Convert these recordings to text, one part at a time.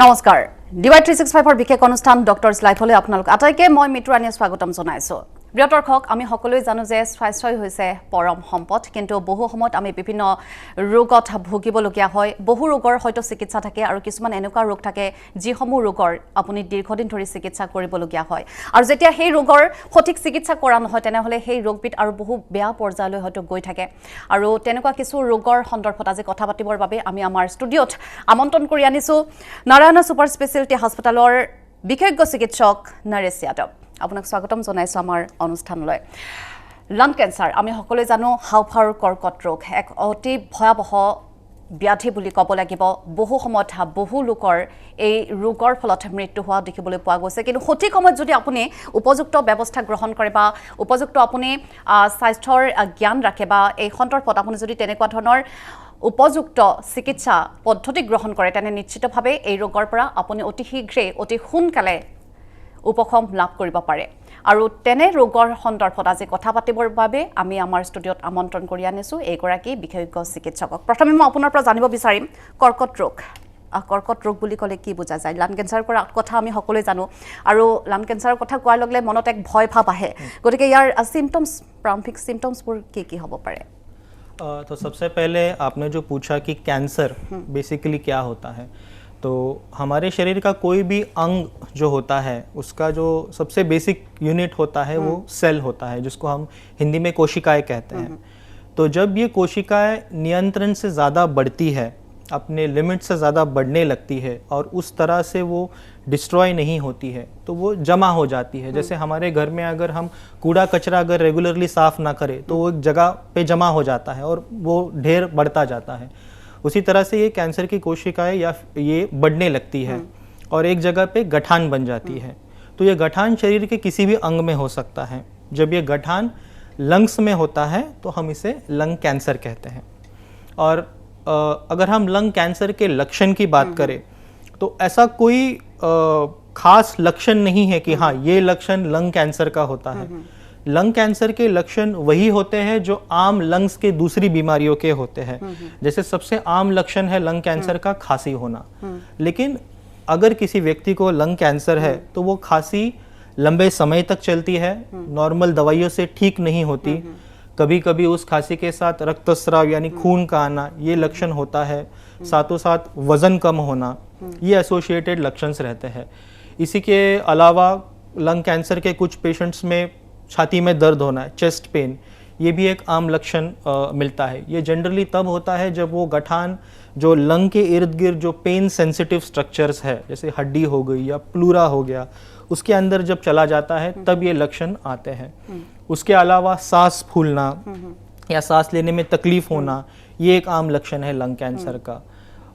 নমস্কাৰ ডিৱাই 365 বিশেষ অনুষ্ঠান ডক্টৰছ লাইফলৈ আপোনালোক আটাইকে মই মিত্ৰাণীয়ে স্বাগতম জনাইছো। প্ৰিয় দৰ্শক, আমি সকলোৱে জানো যে স্বাস্থ্যই হৈছে পৰম সম্পদ, কিন্তু বহু সময়ত আমি বিভিন্ন ৰোগত ভুগিবলগীয়া হয়। বহু ৰোগৰ হয়তো চিকিৎসা থাকে আৰু কিছুমান এনেকুৱা ৰোগ থাকে যিসমূহ ৰোগৰ আপুনি দীৰ্ঘদিন ধৰি চিকিৎসা কৰিবলগীয়া হয়, আৰু যেতিয়া সেই ৰোগৰ সঠিক চিকিৎসা কৰা নহয় তেনেহ'লে সেই ৰোগবিধ আৰু বহু বেয়া পৰ্যায়লৈ হয়তো গৈ থাকে। আৰু তেনেকুৱা কিছু ৰোগৰ সন্দৰ্ভত আজি কথা পাতিবৰ বাবে আমি আমাৰ ষ্টুডিঅ'ত আমন্ত্ৰণ কৰি আনিছোঁ নাৰায়ণ ছুপাৰ স্পেচিয়েলিটি হাস্পতালৰ বিশেষজ্ঞ চিকিৎসক নৰেশ যাদৱ। আপোনাক স্বাগতম জনাইছোঁ আমাৰ অনুষ্ঠানলৈ। লাং কেঞ্চাৰ আমি সকলোৱে জানো হাওঁফাওৰ কৰ্কট ৰোগ এক অতি ভয়াৱহ ব্যাধি বুলি ক'ব লাগিব। বহু সময়ত বহু লোকৰ এই ৰোগৰ ফলত মৃত্যু হোৱা দেখিবলৈ পোৱা গৈছে, কিন্তু সঠিক সময়ত যদি আপুনি উপযুক্ত ব্যৱস্থা গ্ৰহণ কৰে বা উপযুক্ত আপুনি স্বাস্থ্যৰ জ্ঞান ৰাখে বা এই সন্দৰ্ভত আপুনি যদি তেনেকুৱা ধৰণৰ উপযুক্ত চিকিৎসা পদ্ধতি গ্ৰহণ কৰে তেনে নিশ্চিতভাৱে এই ৰোগৰ পৰা আপুনি অতি শীঘ্ৰে অতি সোনকালে উপশম লাভ কৰিব পাৰে। আৰু তেনে ৰোগৰ সন্দৰ্ভত আজি কথা পাতিবৰ বাবে আমি আমাৰ ষ্টুডিঅ'ত আমন্ত্ৰণ কৰি আনিছোঁ এইগৰাকী বিশেষজ্ঞ চিকিৎসকক। প্ৰথমে মই আপোনাৰ পৰা জানিব বিচাৰিম কৰ্কট ৰোগ বুলি ক'লে কি বুজা যায়? লাং কেঞ্চাৰৰ কথা আমি সকলোৱে জানো, আৰু লাং কেঞ্চাৰৰ কথা কোৱাৰ লগে লগে মনত এক ভয় ভাৱ আহে, গতিকে ইয়াৰ চিমটমছ প্ৰাৰম্ভিক চিমটমছবোৰ কি হ'ব পাৰে? तो सबसे पहले आपने जो पूछा कि कैंसर बेसिकली क्या होता है, तो हमारे शरीर का कोई भी अंग जो होता है उसका जो सबसे बेसिक यूनिट होता है वो सेल होता है, जिसको हम हिंदी में कोशिकाएं कहते हैं। तो जब ये कोशिकाएं नियंत्रण से ज़्यादा बढ़ती है, अपने लिमिट से ज़्यादा बढ़ने लगती है और उस तरह से वो डिस्ट्रॉय नहीं होती है, तो वो जमा हो जाती है। जैसे हमारे घर में अगर हम कूड़ा कचरा अगर रेगुलरली साफ़ ना करें तो वो एक जगह पे जमा हो जाता है और वो ढेर बढ़ता जाता है। उसी तरह से ये कैंसर की कोशिकाएं या ये बढ़ने लगती है और एक जगह पे गठान बन जाती है। तो ये गठान शरीर के किसी भी अंग में हो सकता है। जब ये गठान लंग्स में होता है तो हम इसे लंग कैंसर कहते हैं। और अगर हम लंग कैंसर के लक्षण की बात करें तो ऐसा कोई खास लक्षण नहीं है कि हाँ ये लक्षण लंग कैंसर का होता है। लंग कैंसर के लक्षण वही होते हैं जो आम लंग्स के दूसरी बीमारियों के होते हैं। जैसे सबसे आम लक्षण है लंग कैंसर का खांसी होना, लेकिन अगर किसी व्यक्ति को लंग कैंसर है तो वो खांसी लंबे समय तक चलती है, नॉर्मल दवाइयों से ठीक नहीं होती। कभी कभी उस खांसी के साथ रक्तस्राव यानी खून का आना ये लक्षण होता है, साथों साथ वजन कम होना, ये एसोसिएटेड लक्षण्स रहते हैं। इसी के अलावा लंग कैंसर के कुछ पेशेंट्स में छाती में दर्द होना है, चेस्ट पेन, ये भी एक आम लक्षण मिलता है। ये जनरली तब होता है जब वो गठान जो लंग के इर्द गिर्द जो पेन सेंसिटिव स्ट्रक्चर्स है, जैसे हड्डी हो गई या प्लूरा हो गया, उसके अंदर जब चला जाता है तब ये लक्षण आते हैं। उसके अलावा सांस फूलना या सांस लेने में तकलीफ होना, ये एक आम लक्षण है लंग कैंसर का।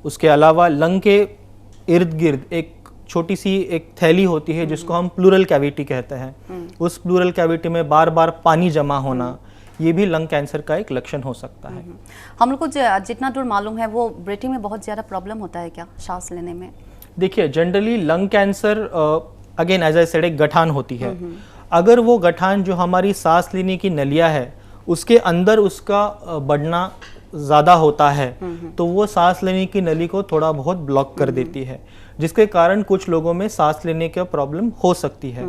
उसके अलावा लंग के इर्द गिर्द एक छोटी सी एक थैली होती है जिसको हम प्लूरल कैविटी कहते हैं। उस प्लूरल कैविटी में बार बार पानी जमा होना, ये भी लंग कैंसर का एक लक्षण हो सकता है। हम लोग को जितना दूर मालूम है वो ब्रीथिंग में बहुत ज़्यादा प्रॉब्लम होता है क्या, सांस लेने में? देखिए generally lung cancer again as I said एक गठान होती है। अगर वो गठान जो हमारी सांस लेने की नलिया है उसके अंदर उसका बढ़ना ज़्यादा होता है तो वो सांस लेने की नली को थोड़ा बहुत ब्लॉक कर देती है, जिसके कारण कुछ लोगों में सांस लेने का प्रॉब्लम हो सकती है।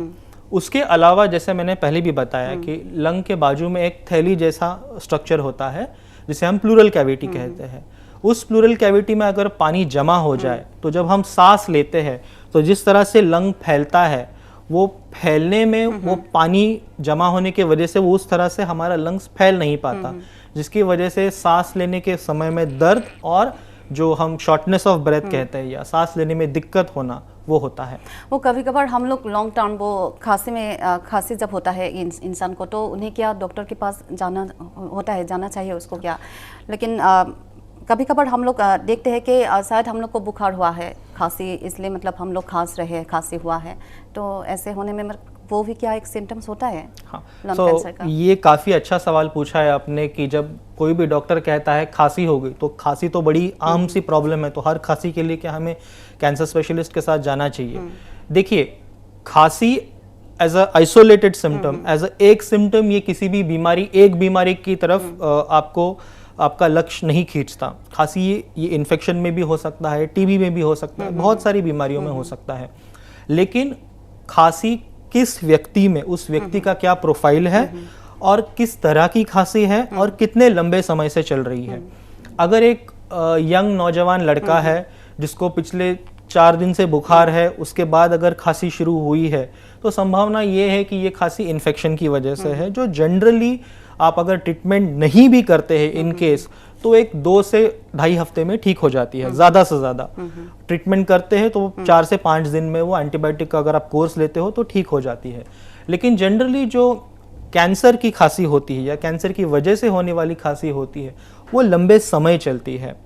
उसके अलावा जैसे मैंने पहले भी बताया कि लंग के बाजू में एक थैली जैसा स्ट्रक्चर होता है जिसे हम प्लूरल कैविटी कहते हैं। उस प्लूरल कैविटी में अगर पानी जमा हो जाए तो जब हम सांस लेते हैं तो जिस तरह से लंग फैलता है वो फैलने में वो पानी जमा होने की वजह से वो उस तरह से हमारा लंग्स फैल नहीं पाता, जिसकी वजह से सांस लेने के समय में दर्द और जो हम शॉर्टनेस ऑफ ब्रेथ कहते हैं या सांस लेने में दिक्कत होना वो होता है। वो कभी कभार हम लोग लॉन्ग टर्म वो खांसी जब होता है इंसान को तो उन्हें क्या डॉक्टर के पास जाना होता है, जाना चाहिए उसको क्या? लेकिन कभी कभार हम लोग देखते हैं कि शायद हम लोग को बुखार हुआ है, खांसी इसलिए मतलब हम लोग खांस रहे हैं, खांसी हुआ है, तो ऐसे होने में वो भी क्या एक सिम्टम्स होता है? हाँ, तो ये काफ़ी अच्छा सवाल पूछा है आपने कि जब कोई भी डॉक्टर कहता है खांसी हो गई तो खांसी तो बड़ी आम सी प्रॉब्लम है, तो हर खांसी के लिए क्या हमें कैंसर स्पेशलिस्ट के साथ जाना चाहिए? देखिए खांसी as a isolated symptom, as a एक सिम्टम ये किसी भी बीमारी एक बीमारी की तरफ आपको आपका लक्ष्य नहीं खींचता। खांसी ये इन्फेक्शन में भी हो सकता है, टीबी में भी हो सकता है, बहुत सारी बीमारियों में हो सकता है। लेकिन खांसी किस व्यक्ति में, उस व्यक्ति का क्या प्रोफाइल है और किस तरह की खांसी है और कितने लंबे समय से चल रही है। अगर एक यंग नौजवान लड़का है जिसको पिछले 4 दिन से बुखार है, उसके बाद अगर खांसी शुरू हुई है, तो संभावना ये है कि ये खांसी इन्फेक्शन की वजह से है, जो जनरली आप अगर ट्रीटमेंट नहीं भी करते हैं इन केस, तो एक 2 से 2.5 हफ्ते में ठीक हो जाती है, ज़्यादा से ज़्यादा। ट्रीटमेंट करते हैं तो 4 से 5 दिन में वो एंटीबायोटिक का अगर आप कोर्स लेते हो तो ठीक हो जाती है। लेकिन जनरली जो कैंसर की खांसी होती है या कैंसर की वजह से होने वाली खांसी होती है, वो लंबे समय चलती है।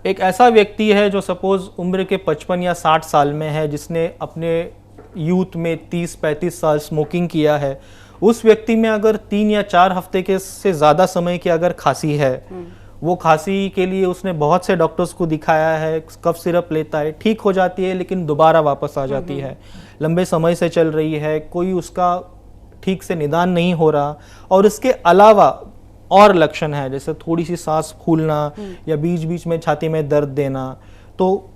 एक ऐसा व्यक्ति है जो सपोज उम्र के 55 या 60 साल में है, जिसने अपने यूथ में 30-35 साल स्मोकिंग किया है, उस व्यक्ति में अगर 3 या 4 हफ्ते के से ज़्यादा समय की अगर खांसी है, वो खांसी के लिए उसने बहुत से डॉक्टर्स को दिखाया है, कफ सिरप लेता है, ठीक हो जाती है, लेकिन दोबारा वापस आ जाती है, लंबे समय से चल रही है, कोई उसका ठीक से निदान नहीं हो रहा, और इसके अलावा और लक्षण है जैसे थोड़ी सी सांस फूलना या बीच बीच में छाती में दर्द देना, तो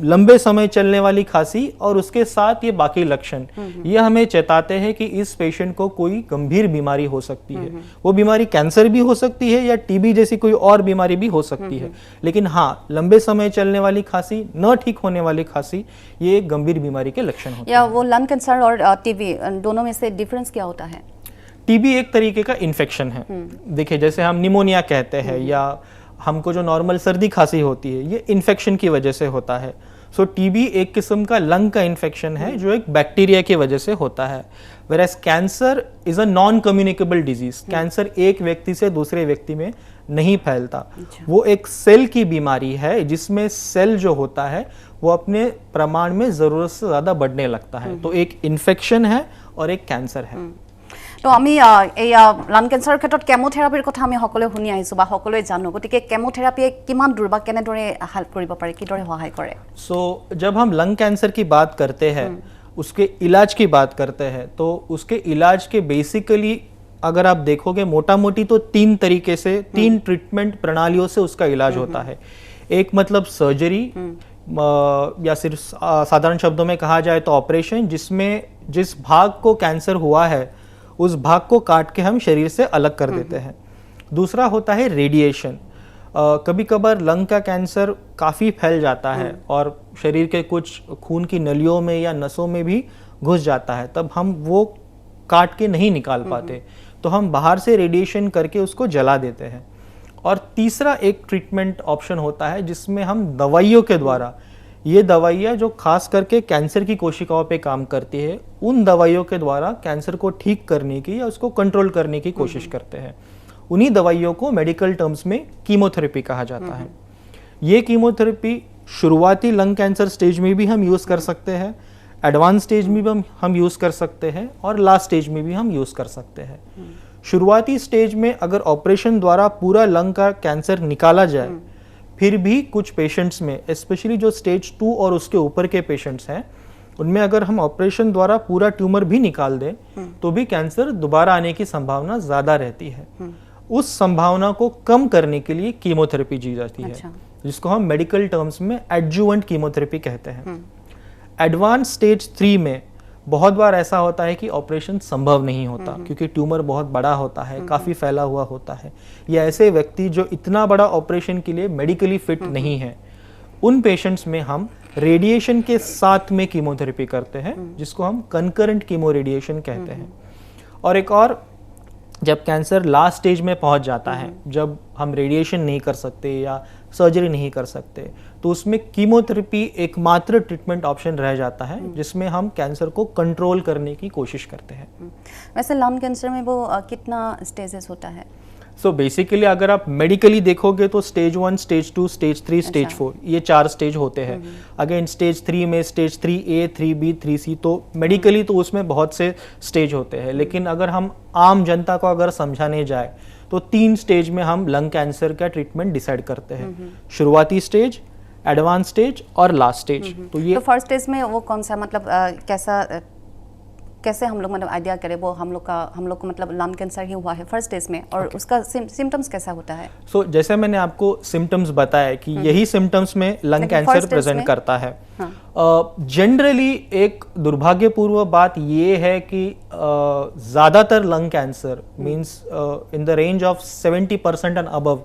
लंबे समय चलने वाली खांसी और उसके साथ ये बाकी लक्षण, ये हमें चेताते हैं कि इस पेशेंट को कोई गंभीर बीमारी हो सकती है। वो बीमारी कैंसर भी हो सकती है या टीबी जैसी कोई और बीमारी भी हो सकती है, लेकिन हाँ, लंबे समय चलने वाली खांसी, न ठीक होने वाली खांसी, ये एक गंभीर बीमारी के लक्षण होते हैं। या वो लंग कैंसर और टीबी दोनों में से डिफरेंस क्या होता है? टीबी एक तरीके का इन्फेक्शन है। देखिए, जैसे हम निमोनिया कहते हैं या हमको जो नॉर्मल सर्दी खांसी होती है, ये इन्फेक्शन की वजह से होता है। सो टीबी एक किस्म का लंग का इन्फेक्शन है जो एक बैक्टीरिया की वजह से होता है। Whereas cancer is a non communicable disease. Cancer एक व्यक्ति से दूसरे व्यक्ति में नहीं फैलता। वो एक सेल की बीमारी है जिसमें सेल जो होता है वो अपने प्रमाण में जरूरत से ज्यादा बढ़ने लगता है। तो एक इन्फेक्शन है और एक कैंसर है। तो আমি এই লাং কেঞ্চাৰৰ ক্ষেত্ৰত কেমোথেৰাপিৰ কথা আমি সকলোৱে শুনি আহিছোঁ বা সকলোৱে জানো, গতিকে কেমোথেৰাপিয়ে কিমান দূৰ বা কেনেদৰে হেল্প কৰিব পাৰে, কিদৰে সহায় কৰে? सो जब हम लंग कैंसर की बात करते हैं, उसके इलाज की बात करते हैं, तो उसके इलाज के बेसिकली अगर आप देखोगे मोटा मोटी तो 3 तरीके से, 3 ट्रीटमेंट प्रणालियों से उसका इलाज होता है। एक मतलब सर्जरी, या सिर्फ साधारण शब्दों में कहा जाए तो ऑपरेशन, जिसमें जिस भाग को कैंसर हुआ है उस भाग को काट के हम शरीर से अलग कर देते हैं। दूसरा होता है रेडिएशन। कभी कभार लंग का कैंसर काफ़ी फैल जाता है और शरीर के कुछ खून की नलियों में या नसों में भी घुस जाता है, तब हम वो काट के नहीं निकाल पाते, तो हम बाहर से रेडिएशन करके उसको जला देते हैं। और तीसरा एक ट्रीटमेंट ऑप्शन होता है जिसमें हम दवाइयों के द्वारा, ये दवाइयाँ जो खास करके कैंसर की कोशिकाओं पे काम करती है, उन दवाइयों के द्वारा कैंसर को ठीक करने की या उसको कंट्रोल करने की कोशिश करते हैं। उन्हीं दवाइयों को मेडिकल टर्म्स में कीमोथेरेपी कहा जाता है। ये कीमोथेरेपी शुरुआती लंग कैंसर स्टेज में भी हम यूज़ कर सकते हैं, एडवांस स्टेज में भी हम यूज़ कर सकते हैं, और लास्ट स्टेज में भी हम यूज़ कर सकते हैं। शुरुआती स्टेज में अगर ऑपरेशन द्वारा पूरा लंग का कैंसर निकाला जाए, फिर भी कुछ पेशेंट्स में, स्पेशली जो स्टेज 2 और उसके ऊपर के पेशेंट्स हैं, उनमें अगर हम ऑपरेशन द्वारा पूरा ट्यूमर भी निकाल दें तो भी कैंसर दोबारा आने की संभावना ज़्यादा रहती है। उस संभावना को कम करने के लिए कीमोथेरेपी दी जाती है, जिसको हम मेडिकल टर्म्स में एडजुवेंट कीमोथेरेपी कहते हैं। एडवांस स्टेज 3 में बहुत बार ऐसा होता है कि ऑपरेशन संभव नहीं होता, क्योंकि ट्यूमर बहुत बड़ा होता है, काफ़ी फैला हुआ होता है, या ऐसे व्यक्ति जो इतना बड़ा ऑपरेशन के लिए मेडिकली फिट नहीं है, उन पेशेंट्स में हम रेडिएशन के साथ में कीमोथेरेपी करते हैं, जिसको हम कंकरेंट कीमो रेडिएशन कहते हैं। और एक और, जब कैंसर लास्ट स्टेज में पहुंच जाता है, जब हम रेडिएशन नहीं कर सकते या सर्जरी नहीं कर सकते, तो उसमें कीमोथेरेपी एकमात्र ट्रीटमेंट ऑप्शन रह जाता है, जिसमें हम कैंसर को कंट्रोल करने की कोशिश करते हैं। वैसे लंग कैंसर में वो कितना स्टेजेस होता है? सो बेसिकली अगर आप मेडिकली देखोगे तो स्टेज 1, स्टेज 2, स्टेज 3, स्टेज 4, ये 4 स्टेज होते हैं। अगेन स्टेज 3 में स्टेज 3A, 3B, 3C, तो मेडिकली तो उसमें बहुत से स्टेज होते हैं, लेकिन अगर हम आम जनता को अगर समझाने जाए तो 3 स्टेज में हम लंग कैंसर का ट्रीटमेंट डिसाइड करते हैं। शुरुआती स्टेज, एडवांस स्टेज और लास्ट स्टेज। तो ये फर्स्ट स्टेज में वो कौन सा, मतलब कैसे हम लोग मतलब आइडिया करें वो हम लोग को मतलब लंग कैंसर ही हुआ है फर्स्ट स्टेज में, और उसका सिम्टम्स कैसा होता है? सो जैसे मैंने आपको सिम्टम्स बताया कि यही सिम्टम्स में लंग कैंसर प्रेजेंट करता है। जनरली एक दुर्भाग्यपूर्ण बात ये है कि ज़्यादातर lung cancer means in the range of 70% and above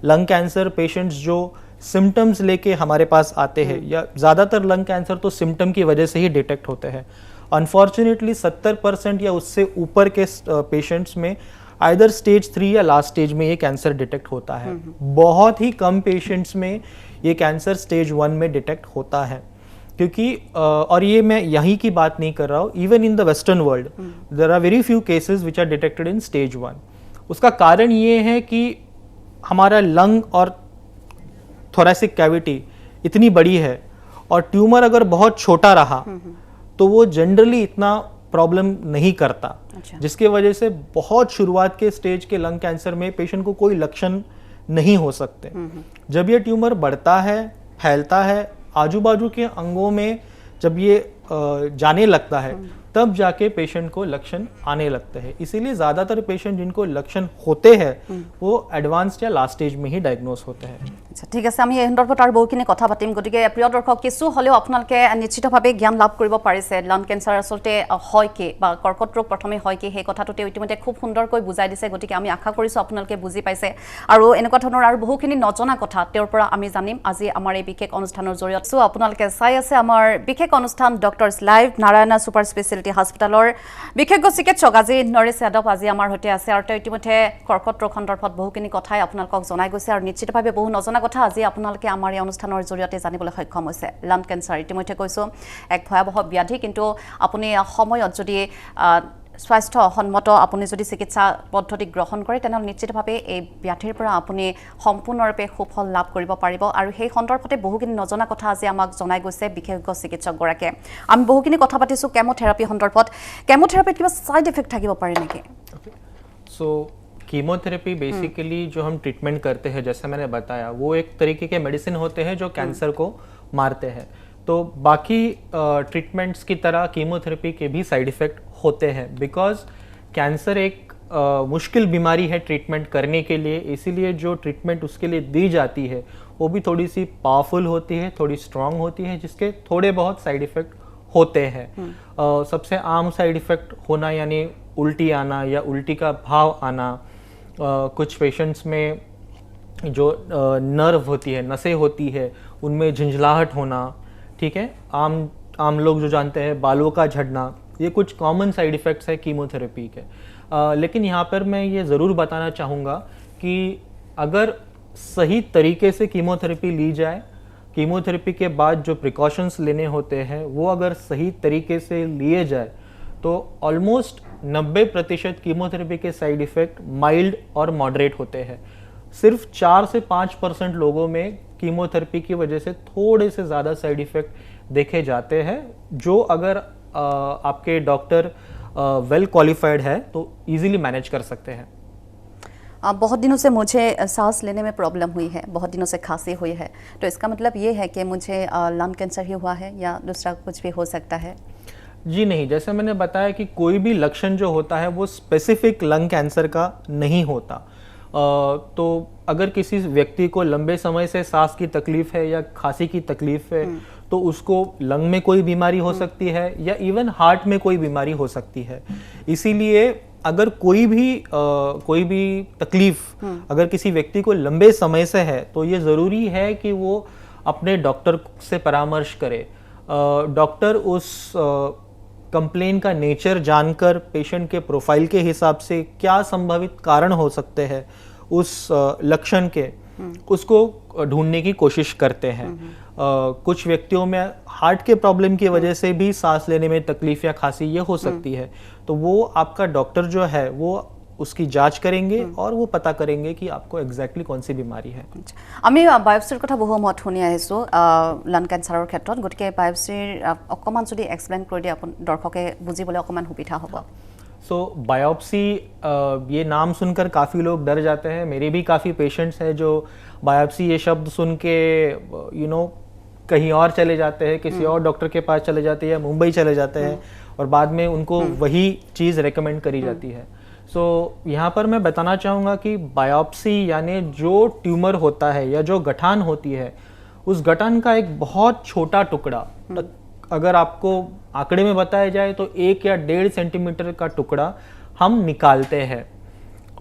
lung cancer patients जो सिम्टम्स लेके हमारे पास आते हैं, या ज़्यादातर लंग कैंसर तो सिम्टम की वजह से ही डिटेक्ट होते हैं। अनफॉर्चुनेटली 70% या उससे ऊपर के पेशेंट्स में आइदर स्टेज 3 या लास्ट स्टेज में ये कैंसर डिटेक्ट होता है। बहुत ही कम पेशेंट्स में ये कैंसर स्टेज 1 में डिटेक्ट होता है, क्योंकि और ये मैं यहीं की बात नहीं कर रहा हूँ, even in the western world there are very few cases which are detected in stage 1। उसका कारण ये है कि हमारा लंग और थोरैसिक कैविटी इतनी बड़ी है, और ट्यूमर अगर बहुत छोटा रहा तो वो जनरली इतना प्रॉब्लम नहीं करता। अच्छा। जिसके वजह से बहुत शुरुआत के स्टेज के लंग कैंसर में पेशेंट को कोई लक्षण नहीं हो सकते। जब ये ट्यूमर बढ़ता है, फैलता है, आजू बाजू के अंगों में जब ये जाने लगता है, तब जाके पेशेंट को लक्षण आने लगते हैं। इसीलिए ज़्यादातर पेशेंट जिनको लक्षण होते हैं वो एडवांस्ड या लास्ट स्टेज में ही डायग्नोज होते हैं। আচ্ছা, ঠিক আছে, আমি এই সন্দৰ্ভত আৰু বহুখিনি কথা পাতিম। গতিকে প্ৰিয় দৰ্শক, কিছু হ'লেও আপোনালোকে নিশ্চিতভাৱে জ্ঞান লাভ কৰিব পাৰিছে লাং কেঞ্চাৰ আচলতে হয় কি বা কৰ্কট ৰোগ প্ৰথমে হয় কি, সেই কথাটো তেওঁ ইতিমধ্যে খুব সুন্দৰকৈ বুজাই দিছে। গতিকে আমি আশা কৰিছোঁ আপোনালোকে বুজি পাইছে, আৰু এনেকুৱা ধৰণৰ আৰু বহুখিনি নজনা কথা তেওঁৰ পৰা আমি জানিম আজি আমাৰ এই বিশেষ অনুষ্ঠানৰ জৰিয়তে। চ' আপোনালোকে চাই আছে আমাৰ বিশেষ অনুষ্ঠান doctors live Narayana super speciality হস্পিটেলৰ বিশেষজ্ঞ চিকিৎসক আজি নৰেশ যাদৱ আজি আমাৰ সৈতে আছে, আৰু তেওঁ ইতিমধ্যে কৰ্কট ৰোগ সন্দৰ্ভত বহুখিনি কথাই আপোনালোকক জনাই গৈছে, আৰু নিশ্চিতভাৱে বহু নজনা কথা আজি আপোনালোকে আমাৰ এই অনুষ্ঠানৰ জৰিয়তে জানিবলৈ সক্ষম হৈছে। লাং কেঞ্চাৰ ইতিমধ্যে কৈছোঁ এক ভয়াৱহ ব্যাধি, কিন্তু আপুনি সময়ত যদি স্বাস্থ্যসন্মত আপুনি যদি চিকিৎসা পদ্ধতি গ্ৰহণ কৰে তেনেহ'লে নিশ্চিতভাৱে এই ব্যাধিৰ পৰা আপুনি সম্পূৰ্ণৰূপে সুফল লাভ কৰিব পাৰিব, আৰু সেই সন্দৰ্ভতে বহুখিনি নজনা কথা আজি আমাক জনাই গৈছে বিশেষজ্ঞ চিকিৎসকগৰাকীয়ে। আমি বহুখিনি কথা পাতিছোঁ কেমোথেৰাপি সন্দৰ্ভত। কেমোথেৰাপিত কিবা ছাইড ইফেক্ট থাকিব পাৰে নেকি? सो कीमोथेरेपी बेसिकली जो हम ट्रीटमेंट करते हैं, जैसे मैंने बताया, वो एक तरीके के मेडिसिन होते हैं जो कैंसर को मारते हैं। तो बाकी ट्रीटमेंट्स की तरह कीमोथेरेपी के भी साइड इफ़ेक्ट होते हैं, बिकॉज कैंसर एक मुश्किल बीमारी है ट्रीटमेंट करने के लिए। इसीलिए जो ट्रीटमेंट उसके लिए दी जाती है वो भी थोड़ी सी पावरफुल होती है, थोड़ी स्ट्रॉन्ग होती है, जिसके थोड़े बहुत साइड इफ़ेक्ट होते हैं। सबसे आम साइड इफ़ेक्ट होना यानी उल्टी आना या उल्टी का भाव आना, कुछ पेशेंट्स में जो नर्व होती है, नसें होती है, उनमें झंझलाहट होना, ठीक है, आम लोग जो जानते हैं बालों का झड़ना, ये कुछ कॉमन साइड इफ़ेक्ट्स है कीमोथेरेपी के। लेकिन यहाँ पर मैं ये ज़रूर बताना चाहूँगा कि अगर सही तरीके से कीमोथेरेपी ली जाए, कीमोथेरेपी के बाद जो प्रिकॉशंस लेने होते हैं वो अगर सही तरीके से लिए जाए तो ऑलमोस्ट 90% कीमोथेरेपी के साइड इफ़ेक्ट माइल्ड और मॉडरेट होते हैं। सिर्फ 4 से 5% लोगों में कीमोथेरेपी की वजह से थोड़े से ज़्यादा साइड इफ़ेक्ट देखे जाते हैं, जो अगर आपके डॉक्टर वेल क्वालिफाइड है तो इजीली मैनेज कर सकते हैं। बहुत दिनों से मुझे सांस लेने में प्रॉब्लम हुई है, बहुत दिनों से खांसी हुई है, तो इसका मतलब ये है कि मुझे लंग कैंसर ही हुआ है या दूसरा कुछ भी हो सकता है? जी नहीं, जैसे मैंने बताया कि कोई भी लक्षण जो होता है वो स्पेसिफिक लंग कैंसर का नहीं होता। तो अगर किसी व्यक्ति को लंबे समय से सांस की तकलीफ है या खांसी की तकलीफ है तो उसको लंग में कोई बीमारी हो सकती है या इवन हार्ट में कोई बीमारी हो सकती है। इसीलिए अगर कोई भी तकलीफ अगर किसी व्यक्ति को लंबे समय से है तो ये ज़रूरी है कि वो अपने डॉक्टर से परामर्श करे। डॉक्टर उस कंप्लेन का नेचर जानकर पेशेंट के प्रोफाइल के हिसाब से क्या संभावित कारण हो सकते हैं उस लक्षण के, उसको ढूंढने की कोशिश करते हैं। कुछ व्यक्तियों में हार्ट के प्रॉब्लम की वजह से भी सांस लेने में तकलीफ या खांसी ये हो सकती है, तो वो आपका डॉक्टर जो है वो उसकी जांच करेंगे और वो पता करेंगे कि आपको एग्जैक्टली कौन सी बीमारी है। আমি বায়োপসিৰ কথা বহু মত শুনি আহিছোঁ লাং কেঞ্চাৰৰ ক্ষেত্ৰত, গতিকে বায়োপসিৰ অকণমান যদি এক্সপ্লেইন কৰি দিয়ে আপুনি দৰ্শকে বুজিবলৈ অকণমান সুবিধা হ'ব। सो बायोप्सी, ये नाम सुनकर काफ़ी लोग डर जाते हैं। मेरे भी काफ़ी पेशेंट्स हैं जो बायोप्सी ये शब्द सुन के कहीं और चले जाते हैं, किसी और डॉक्टर के पास चले जाते हैं या मुंबई चले जाते हैं और बाद में उनको वही चीज़ रेकमेंड करी जाती है। सो यहाँ पर मैं बताना चाहूँगा कि बायोप्सी यानी जो ट्यूमर होता है या जो गठान होती है, उस गठान का एक बहुत छोटा टुकड़ा, अगर आपको आंकड़े में बताया जाए तो 1 या 1.5 सेंटीमीटर का टुकड़ा हम निकालते हैं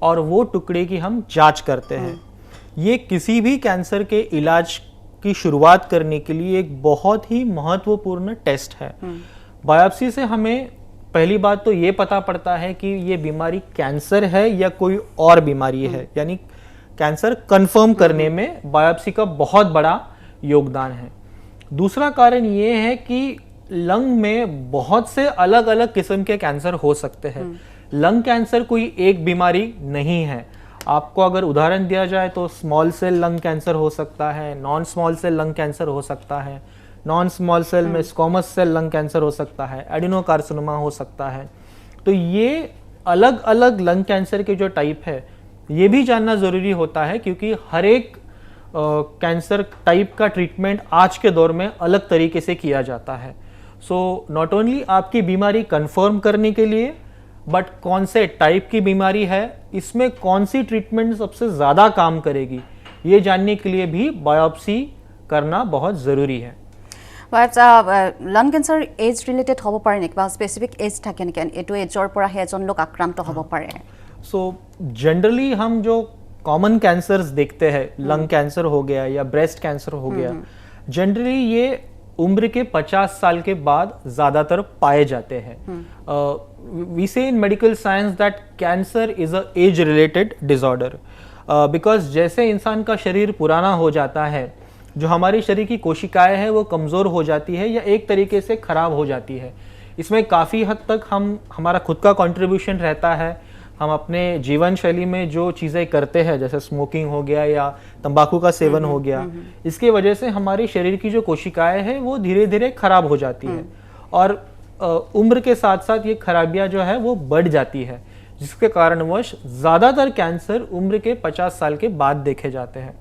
और वो टुकड़े की हम जांच करते हैं। ये किसी भी कैंसर के इलाज की शुरुआत करने के लिए एक बहुत ही महत्वपूर्ण टेस्ट है। बायोप्सी से हमें पहली बात तो ये पता पड़ता है कि ये बीमारी कैंसर है या कोई और बीमारी है, यानी कैंसर कंफर्म करने में बायोप्सी का बहुत बड़ा योगदान है। दूसरा कारण ये है कि लंग में बहुत से अलग अलग किस्म के कैंसर हो सकते हैं। लंग कैंसर कोई एक बीमारी नहीं है। आपको अगर उदाहरण दिया जाए तो स्मॉल सेल लंग कैंसर हो सकता है, non small cell lung cancer हो सकता है, नॉन स्मॉल सेल में स्क्वामस सेल लंग कैंसर हो सकता है, एडिनोकार्सिनोमा हो सकता है। तो ये अलग अलग लंग कैंसर के जो टाइप है ये भी जानना ज़रूरी होता है, क्योंकि हर एक कैंसर टाइप का ट्रीटमेंट आज के दौर में अलग तरीके से किया जाता है। सो नॉट ओनली आपकी बीमारी कंफर्म करने के लिए, बट कौन से टाइप की बीमारी है, इसमें कौन सी ट्रीटमेंट सबसे ज़्यादा काम करेगी, ये जानने के लिए भी बायोप्सी करना बहुत ज़रूरी है। लंग कैंसर एज रिलेटेड हो पारे नेকি বা स्पेसिफिक एज থাকে নেকি এটো এজৰ পৰা হে এজন লোক আক্ৰান্ত হ'ব পাৰে? सो जनरली हम जो कॉमन कैंसर्स देखते हैं, लंग कैंसर हो गया या ब्रेस्ट कैंसर हो गया, जनरली ये उम्र के 50 साल के बाद ज़्यादातर पाए जाते हैं। वी से इन medical science that cancer is a age related disorder, because जैसे इंसान का शरीर पुराना हो जाता है, जो हमारी शरीर की कोशिकाएं हैं वो कमज़ोर हो जाती है या एक तरीके से ख़राब हो जाती है। इसमें काफ़ी हद तक हमारा खुद का कंट्रीब्यूशन रहता है। हम अपने जीवन शैली में जो चीज़ें करते हैं, जैसे स्मोकिंग हो गया या तंबाकू का सेवन हो गया, इसकी वजह से हमारी शरीर की जो कोशिकाएं हैं वो धीरे धीरे खराब हो जाती है और उम्र के साथ साथ ये खराबियां जो है वो बढ़ जाती है, जिसके कारणवश ज़्यादातर कैंसर उम्र के 50 साल के बाद देखे जाते हैं।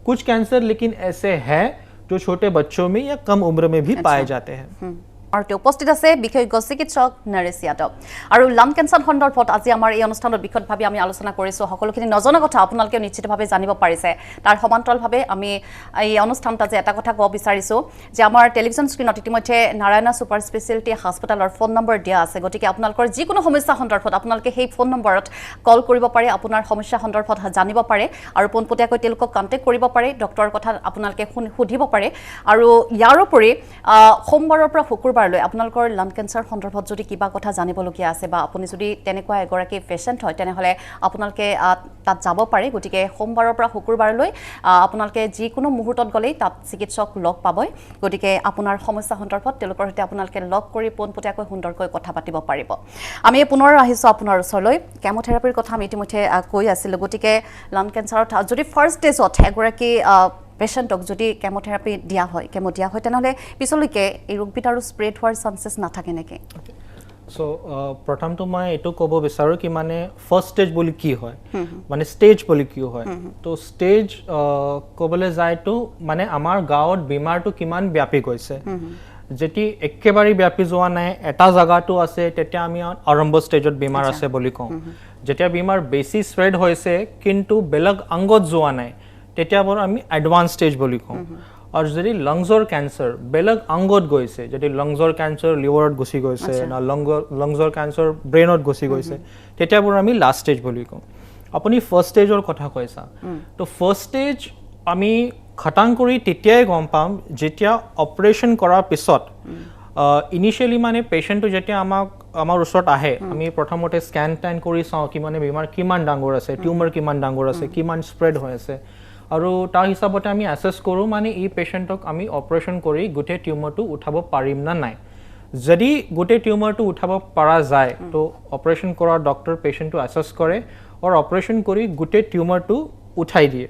कुछ कैंसर लेकिन ऐसे हैं जो छोटे बच्चों में या कम उम्र में भी पाए जाते हैं। আৰু উপস্থিত আছে বিশেষজ্ঞ চিকিৎসক নৰেশ যাদৱ। আৰু লাং কেঞ্চাৰ সন্দৰ্ভত আজি আমাৰ এই অনুষ্ঠানত বিশদভাৱে আমি আলোচনা কৰিছোঁ। সকলোখিনি নজনা কথা আপোনালোকে নিশ্চিতভাৱে জানিব পাৰিছে। তাৰ সমান্তৰালভাৱে আমি এই অনুষ্ঠানত আজি এটা কথা ক'ব বিচাৰিছোঁ যে আমাৰ টেলিভিছন স্ক্ৰীণত ইতিমধ্যে নাৰায়ণা ছুপাৰ স্পেচিয়েলিটি হাস্পতালৰ ফোন নম্বৰ দিয়া আছে। গতিকে আপোনালোকৰ যিকোনো সমস্যা সন্দৰ্ভত আপোনালোকে সেই ফোন নম্বৰত কল কৰিব পাৰে, আপোনাৰ সমস্যা সন্দৰ্ভত জানিব পাৰে আৰু পোনপটীয়াকৈ তেওঁলোকক কণ্টেক্ট কৰিব পাৰে, ডক্টৰৰ কথা আপোনালোকে সুধিব পাৰে। আৰু ইয়াৰ উপৰি সোমবাৰৰ পৰা শুকুৰবাৰ আপোনালোকৰ লাং কেঞ্চাৰ সন্দৰ্ভত যদি কিবা কথা জানিবলগীয়া আছে বা আপুনি যদি তেনেকুৱা এগৰাকী পেচেণ্ট হয়, তেনেহ'লে আপোনালোকে তাত যাব পাৰে। গতিকে সোমবাৰৰ পৰা শুকুৰবাৰলৈ আপোনালোকে যিকোনো মুহূৰ্তত গ'লেই তাত চিকিৎসক লগ পাবই। গতিকে আপোনাৰ সমস্যা সন্দৰ্ভত তেওঁলোকৰ সৈতে আপোনালোকে লগ কৰি পোনপটীয়াকৈ সুন্দৰকৈ কথা পাতিব পাৰিব। আমি পুনৰ আহিছোঁ আপোনাৰ ওচৰলৈ। কেমোথেৰাপিৰ কথা আমি ইতিমধ্যে কৈ আছিলোঁ। গতিকে লাং কেঞ্চাৰত যদি ফাৰ্ষ্ট ষ্টেজত এগৰাকী পেচেণ্টক যদি কেমো দিয়া হয় তেনেহ'লে পিছলৈকে এই ৰোগবিধ আৰু স্প্ৰেড হোৱাৰ চান্সেছ নাথাকে নেকি? সো প্ৰথমটো মই এইটো ক'ব বিচাৰোঁ কি মানে ফাৰ্ষ্ট ষ্টেজ বুলি কি হয়, মানে ষ্টেজ বুলি কি হয়। তো ষ্টেজ ক'বলৈ যায়তো মানে আমাৰ গাঁৱত বেমাৰটো কিমান ব্যাপি গৈছে, যেতি একেবাৰে ব্যাপি যোৱা নাই, এটা জেগাটো আছে, তেতিয়া আমি আৰম্ভ ষ্টেজত বেমাৰ আছে বুলি কওঁ। যেতিয়া বেমাৰ বেছি স্প্ৰেড হৈছে কিন্তু বেলেগ অংগত যোৱা নাই, তেতিয়া বাৰু আমি এডভান্স ষ্টেজ বুলি কওঁ। আৰু যদি লংছৰ কেঞ্চাৰ বেলেগ অংগত গৈছে, যদি লংছৰ কেঞ্চাৰ লিভাৰত গুচি গৈছে না লংছৰ কেঞ্চাৰ ব্ৰেইনত গুচি গৈছে, তেতিয়া বাৰু আমি লাষ্ট ষ্টেজ বুলি কওঁ। আপুনি ফাৰ্ষ্ট ষ্টেজৰ কথা কৈছা, তো ফাৰ্ষ্ট ষ্টেজ আমি খটাং কৰি তেতিয়াই গম পাম যেতিয়া অপাৰেশ্যন কৰাৰ পিছত ইনিচিয়েলি মানে পেচেণ্টটো যেতিয়া আমাৰ ওচৰত আহে, আমি প্ৰথমতে স্কেন টেন কৰি চাওঁ কি মানে বেমাৰ কিমান ডাঙৰ আছে, টিউমাৰ কিমান ডাঙৰ আছে, কিমান স্প্ৰেড হৈ আছে, আৰু তাৰ হিচাপতে আমি এছেছ কৰোঁ মানে এই পেচেণ্টক আমি অপাৰেশ্যন কৰি গোটেই টিউমাৰটো উঠাব পাৰিম না নাই। যদি গোটেই টিউমাৰটো উঠাব পৰা যায় তো অপাৰেশ্যন কৰা ডক্টৰ পেচেণ্টটো এছেছ কৰে আৰু অপাৰেশ্যন কৰি গোটেই টিউমাৰটো উঠাই দিয়ে।